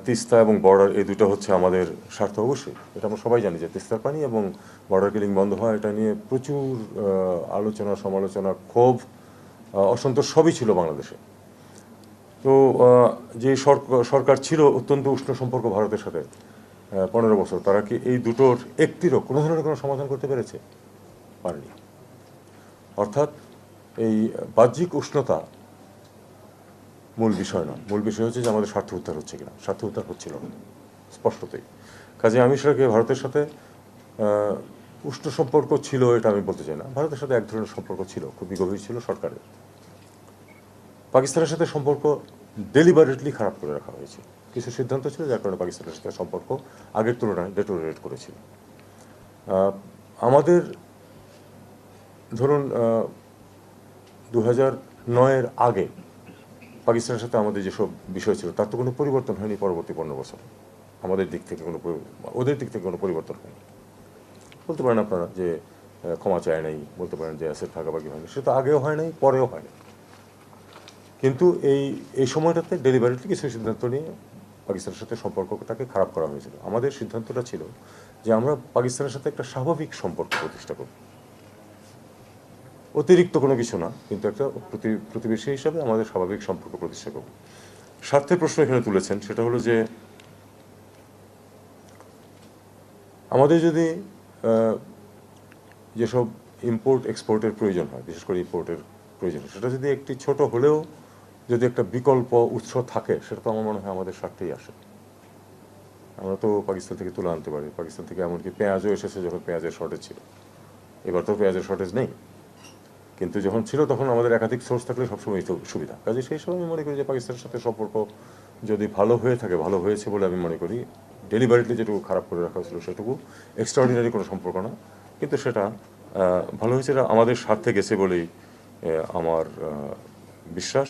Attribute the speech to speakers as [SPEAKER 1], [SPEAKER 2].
[SPEAKER 1] তিস্তা এবং বর্ডার এই দুটো হচ্ছে আমাদের স্বার্থ অবশ্যই, এটা আমরা সবাই জানি যে তিস্তার পানি এবং বর্ডার কিলিং বন্ধ হয় এটা নিয়ে প্রচুর আলোচনা সমালোচনা ক্ষোভ অসন্তোষ সবই ছিল বাংলাদেশে। তো যে সরকার ছিল অত্যন্ত উষ্ণ সম্পর্ক ভারতের সাথে 15 বছর, তারা কি এই দুটোর একটিরও কোনো ধরনের কোনো সমাধান করতে পেরেছে? পারেনি। অর্থাৎ এই বাহ্যিক উষ্ণতা মূল বিষয় না, মূল বিষয় হচ্ছে যে আমাদের স্বার্থ উদ্ধার হচ্ছে কিনা। স্বার্থ উদ্ধার হচ্ছিল না স্পষ্টতই। কাজে আমি সেটাকে ভারতের সাথে উষ্ণ সম্পর্ক ছিল এটা আমি বলতে চাই না, ভারতের সাথে এক ধরনের সম্পর্ক ছিল, খুবই গভীর ছিল সরকারের। পাকিস্তানের সাথে সম্পর্ক ডেলিবারেটলি খারাপ করে রাখা হয়েছে, কিছু সিদ্ধান্ত ছিল যার কারণে পাকিস্তানের সাথে সম্পর্ক আগের তুলনায় ডেটোরিয়েট করেছিল। আমাদের ধরুন 2009-এর আগে পাকিস্তানের সাথে আমাদের যেসব বিষয় ছিল তার তো কোনো পরিবর্তন হয়নি পরবর্তী 15 বছর। আমাদের দিক থেকে কোনো, ওদের দিক থেকে কোনো পরিবর্তন হয়নি। বলতে পারেন আপনারা যে ক্ষমা চায় নাই, বলতে পারেন যে অ্যাসেট ভাগাভাগি হয়নি, সেটা আগেও হয় নাই পরেও হয় নাই। কিন্তু এই সময়টাতে ডেলিভারিটি কিছু সিদ্ধান্ত নিয়ে পাকিস্তানের সাথে সম্পর্কটাকে খারাপ করা হয়েছিল। আমাদের সিদ্ধান্তটা ছিল যে আমরা পাকিস্তানের সাথে একটা স্বাভাবিক সম্পর্ক প্রতিষ্ঠা করব, অতিরিক্ত কোনো কিছু না, কিন্তু একটা প্রতিবেশী হিসাবে আমাদের স্বাভাবিক সম্পর্ক প্রতিষ্ঠা করব। স্বার্থের প্রশ্ন এখানে তুলেছেন, সেটা হলো যে আমাদের যদি যেসব ইম্পোর্ট এক্সপোর্টের প্রয়োজন হয়, বিশেষ করে ইম্পোর্টের প্রয়োজন, সেটা যদি একটি ছোট হলেও যদি একটা বিকল্প উৎস থাকে, সেটা তো আমার মনে হয় আমাদের স্বার্থেই আসে। আমরা তো পাকিস্তান থেকে তুলে আনতে পারি, পাকিস্তান থেকে এমনকি পেঁয়াজও এসেছে যখন পেঁয়াজের শর্টেজ ছিল। এবার তো পেঁয়াজের শর্টেজ নেই, কিন্তু যখন ছিল তখন আমাদের একাধিক সোর্স থাকলে সবসময় তো সুবিধা। কাজে সেই সময় আমি মনে করি যে পাকিস্তানের সাথে সম্পর্ক যদি ভালো হয়ে থাকে, ভালো হয়েছে বলে আমি মনে করি। ডেলিভারিটলি যেটুকু খারাপ করে রাখা হয়েছিল সেটুকু এক্সট্রাঅর্ডিনারি কোনো সম্পর্ক না, কিন্তু সেটা ভালো হয়েছে, এটা আমাদের স্বার্থে গেছে বলেই আমার বিশ্বাস।